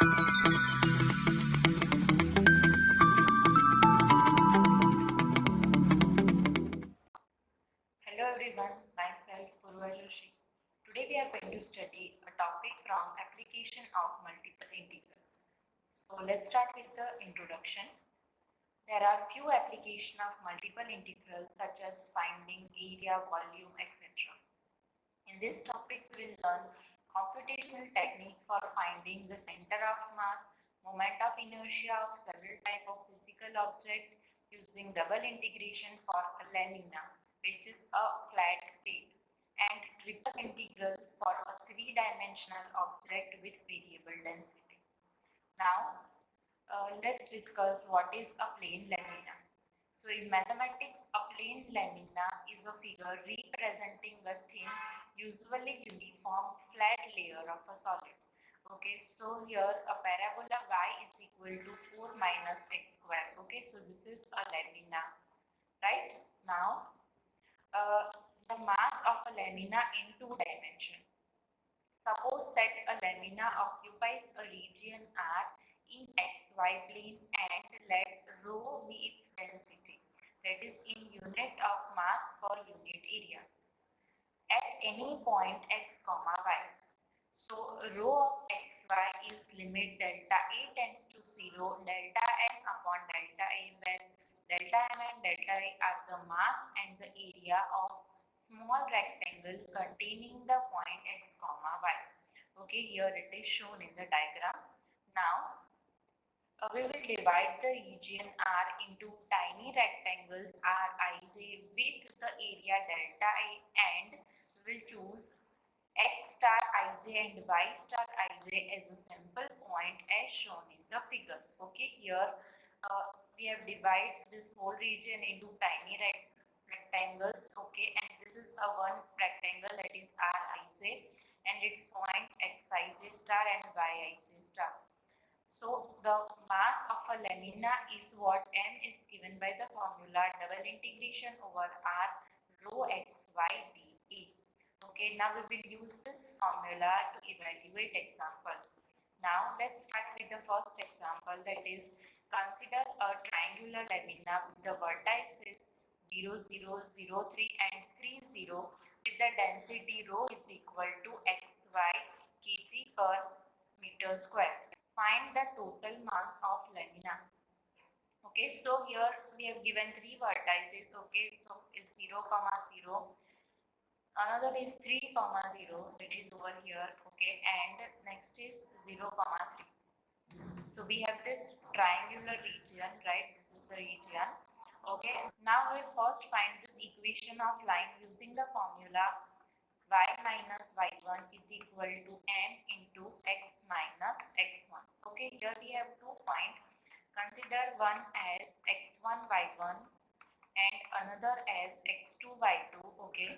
Hello everyone, myself Purva Joshi. Today we are going to study a topic from application of multiple integral. So let's start with the introduction. There are few applications of multiple integrals such as finding area, volume, etc. In this topic we will learn computational technique for finding the center of mass, moment of inertia of several type of physical object using double integration for a lamina, which is a flat plate, and triple integral for a three-dimensional object with variable density. Now, let's discuss what is a plane lamina. So in mathematics, a plane lamina is a figure representing a thin, usually uniform, flat layer of a solid. Okay, so here a parabola y is equal to 4 minus x square. Okay, so this is a lamina, right? Now, the mass of a lamina in two dimensions. Suppose that a lamina occupies a region R in xy plane and let rho be its density, that is in unit of mass per unit area, at any point x comma y. So rho of xy is limit delta A tends to 0, delta n upon delta A, where delta m and delta A are the mass and the area of small rectangle containing the point x comma y. Okay, here it is shown in the diagram. Now we will divide the region R into tiny rectangles Rij with the area delta A, and we will choose x star ij and y star ij as a sample point as shown in the figure. Okay, here we have divided this whole region into tiny rectangles. Okay, and this is a one rectangle, that is Rij, and its point xij star and yij star. So the mass of a lamina is what m is given by the formula double integration over r rho xy dA. Okay, now we will use this formula to evaluate example. Now let's start with the first example, that is consider a triangular lamina with the vertices 0, 0, 0, 3 and 3, 0 with the density rho is equal to xy kg per meter square. Find the total mass of lamina. Okay, so here we have given three vertices. Okay, so it's 0 comma 0, another is 3 comma 0, that is over here. Okay, and next is 0 comma 3. So we have this triangular region, right? This is the region. Okay, now we first find this equation of line using the formula y minus y1 is equal to m into x minus x1. Okay, here we have 2 points. Consider one as x1 y1 and another as x2 y2. Okay,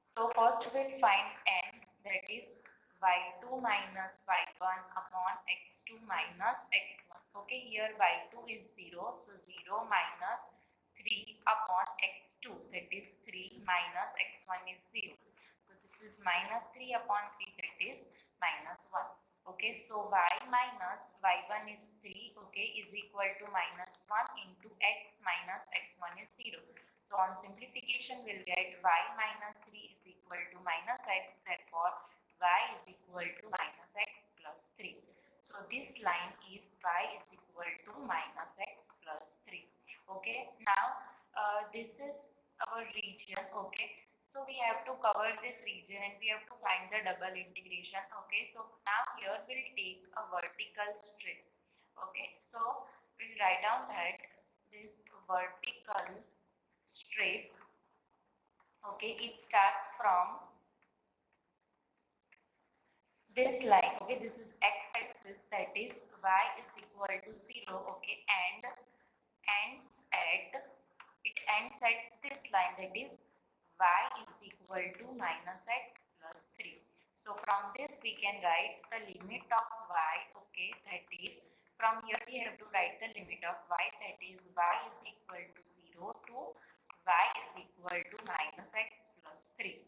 so first we'll find m, that is y2 minus y1 upon x2 minus x1. Okay, here y2 is 0, so 0 minus 3 upon x2, that is 3 minus x1 is 0. So this is minus 3 upon 3, that is minus 1. Okay, so y minus y1 is 3, okay, is equal to minus 1 into x minus x1 is 0. So on simplification we'll get y minus 3 is equal to minus x, therefore y is equal to minus x plus 3. So this line is y is equal to minus x plus 3. Okay, now this is our region. Okay, so we have to cover this region and we have to find the double integration. Okay, so now here we'll take a vertical strip. Okay, so we'll write down that this vertical strip, okay, it starts from this line. Okay, this is x-axis, that is y is equal to 0. Okay, and ends at this line, that is y is equal to minus x plus 3. So from this we can write the limit of y. Okay, that is from here we have to write the limit of y, that is y is equal to 0 to y is equal to minus x plus 3.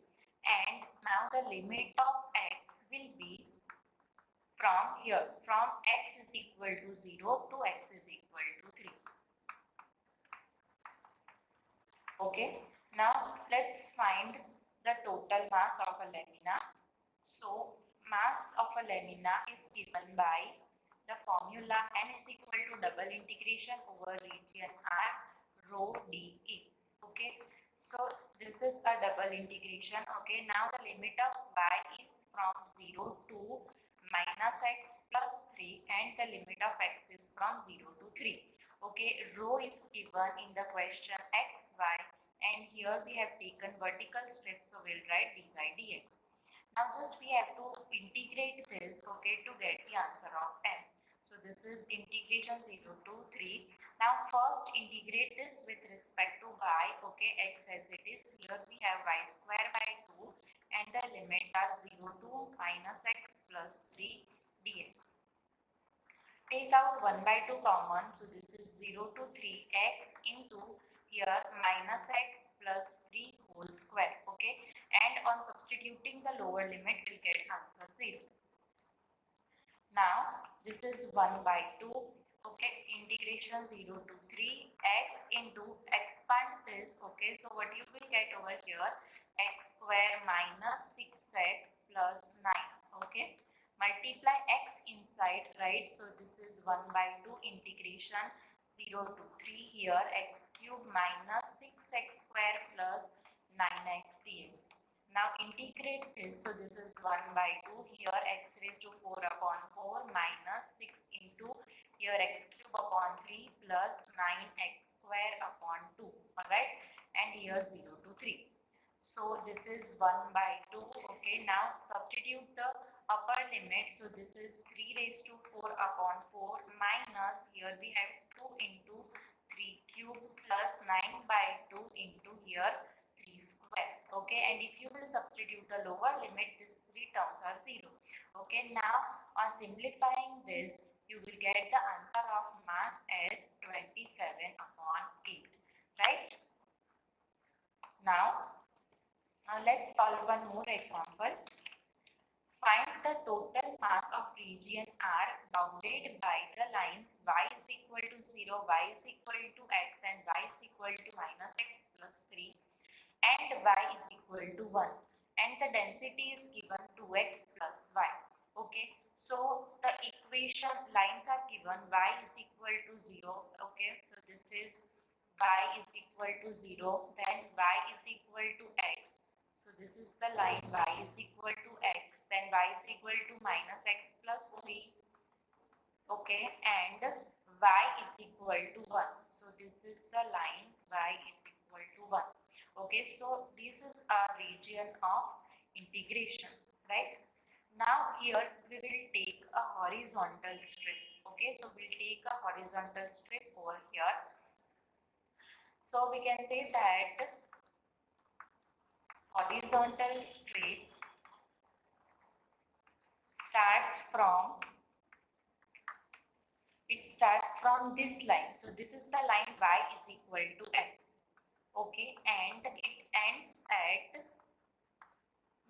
And now the limit of x will be from here, from x is equal to 0 to x is equal to 3. Okay, now let's find the total mass of a lamina. So mass of a lamina is given by the formula n is equal to double integration over region R rho dE. Okay, so this is a double integration. Okay, now the limit of y is from 0 to minus x plus 3 and the limit of x is from 0 to 3. Okay, rho is given in the question x, y, and here we have taken vertical strips, so we'll write dy dx. Now just we have to integrate this, okay, to get the answer of m. So this is integration 0 to 3. Now first integrate this with respect to y, okay, x as it is. Here we have y square by 2 and the limits are 0 to minus x plus 3 dx. Take out 1 by 2 common, so this is 0 to 3x into here minus x plus 3 whole square, okay, and on substituting the lower limit we'll get answer 0. Now this is 1 by 2, okay, integration 0 to 3x into expand this, okay, so what you will get over here, x square minus 6x plus 9, okay, multiply x inside, right, so this is 1 by 2 integration 0 to 3 here, x cube minus 6x square plus 9x dx. Now integrate this, so this is 1 by 2 here, x raised to 4 upon 4 minus 6 into here x cube upon 3 plus 9x square upon 2, alright, and here 0 to 3. So this is 1 by 2, okay, now substitute the upper limit, so this is 3 raised to 4 upon 4 minus here we have 2 into 3 cube plus 9 by 2 into here 3 square, okay, and if you will substitute the lower limit, these three terms are 0. Okay, now on simplifying this you will get the answer of mass as 27 upon 8, right? Now let's solve one more example. Find the total mass of region R bounded by the lines y is equal to 0, y is equal to x and y is equal to minus x plus 3 and y is equal to 1, and the density is given 2x plus y. Okay, so the equation lines are given, y is equal to 0, okay, so this is y is equal to 0, then y is equal to x, so this is the line y is equal to x, then y is equal to minus x plus 3, okay, and y is equal to 1, so this is the line y is equal to 1. Okay, so this is a region of integration, right? Now here we will take a horizontal strip, okay, so we'll take a horizontal strip over here, so we can say that horizontal strip starts from this line, so this is the line y is equal to x, okay, and it ends at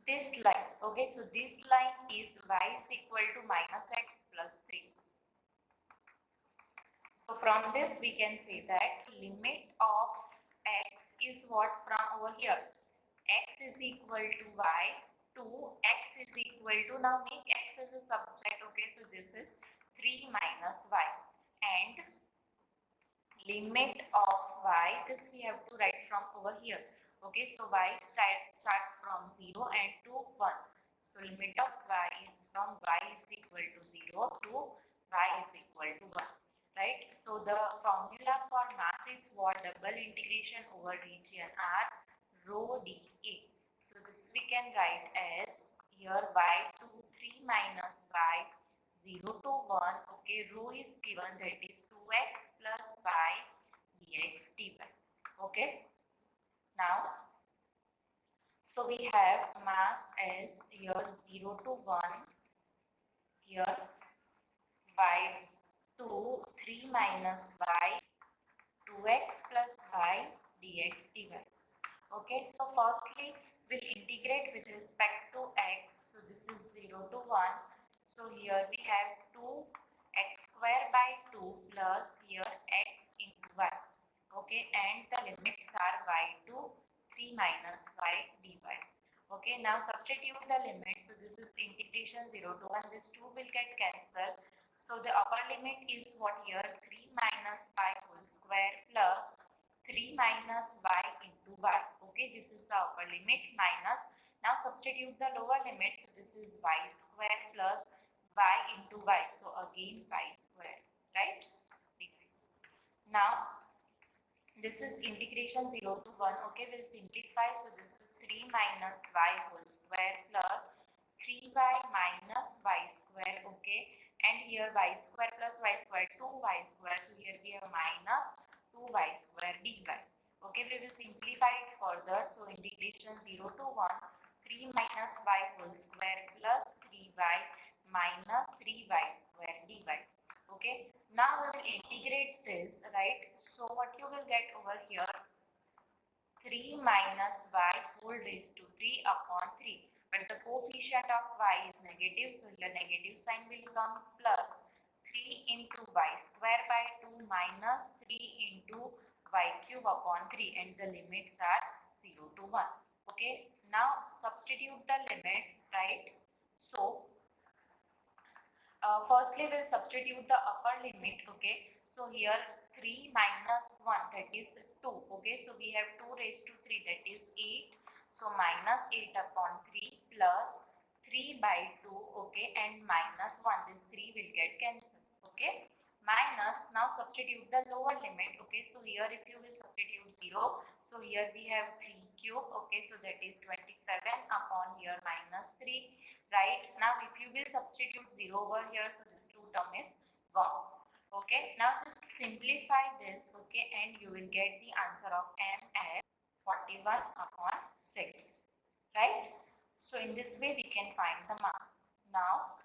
this line, okay, so this line is y is equal to minus x plus 3. So from this we can say that limit of x is what from over here, x is equal to y to x is equal to, now make x as a subject, okay, so this is 3 minus y, and limit of y, this we have to write from over here, okay, so y starts from 0 and to 1, so limit of y is from y is equal to 0 to y is equal to 1, right? So the formula for mass is what, double integration over region R rho dA, so this we can write as here y to 3 minus y 0 to 1, okay, rho is given, that is 2x plus y dx dy, okay. Now, so we have mass as here 0 to 1, here y to 3 minus y 2x plus y dx dy. Okay, so firstly we'll integrate with respect to x, so this is 0 to 1, So here we have 2x square by 2 plus here x into y. Okay, and the limits are y to 3 minus y dy. Okay, now substitute the limits. So this is integration 0 to 1. This 2 will get cancelled. So the upper limit is what here? 3 minus y whole square plus 3 minus y into y. Okay, this is the upper limit minus. Now substitute the lower limit. So this is y square plus y into y. So again y square, right? Now this is integration 0 to 1. Okay, we'll simplify. So this is 3 minus y whole square plus 3y minus y square. Okay, and here y square plus y square 2y square. So here we have minus 2y square dy. Okay, we will simplify it further. So integration 0 to 1, 3 minus y whole square plus 3y minus 3y square dy. Okay, now we will integrate this, right? So what you will get over here, 3 minus y whole raised to 3 upon 3. But the coefficient of y is negative, so here negative sign will come plus 3 into y square by 2 minus 3 into y cube upon 3, and the limits are 0 to 1. Okay, now substitute the limits, right? So firstly, we'll substitute the upper limit. Okay, so here 3 minus 1, that is 2. Okay, so we have 2 raised to 3, that is 8. So minus 8 upon 3 plus 3 by 2. Okay, and minus 1, this 3 will get cancelled. Okay, minus, now substitute the lower limit. Okay, so here if you will substitute 0, so here we have 3 cube. Okay, so that is 27 upon here minus 3. Right, now if you will substitute 0 over here, so this 2 term is gone. Okay, now just simplify this. Okay, and you will get the answer of m as 41 upon 6. Right, so in this way we can find the mass. Now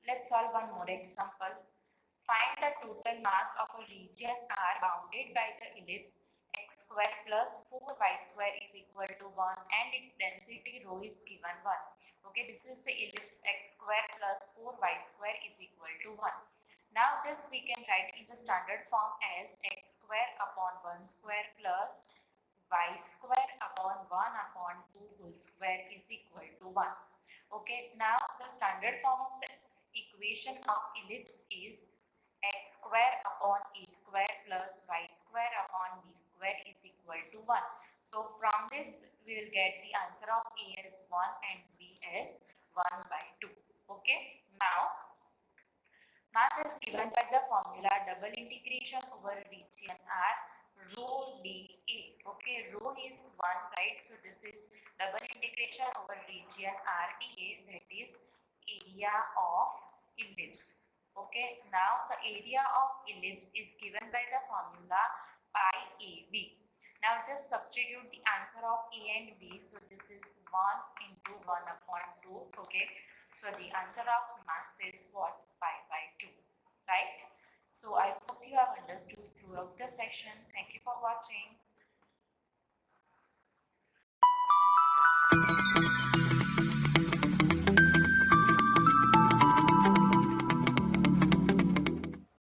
let's solve one more example. Find the total mass of a region R bounded by the ellipse x square plus 4y square is equal to 1 and its density rho is given 1. Okay, this is the ellipse x square plus 4y square is equal to 1. Now this we can write in the standard form as x square upon 1 square plus y square upon 1 upon 2 whole square is equal to 1. Okay, now the standard form of the equation of ellipse is x square upon a square plus y square upon b square is equal to 1. So from this we will get the answer of a as 1 and b as 1 by 2. Okay, now mass is given by the formula double integration over region R rho dA. Okay, rho is 1, right? So this is double integration over region R dA, that is area of ellipse. Okay, now the area of ellipse is given by the formula pi AB. Now just substitute the answer of A and B. So this is 1 into 1 upon 2. Okay, so the answer of mass is what? Pi by 2. Right? So I hope you have understood throughout the session. Thank you for watching.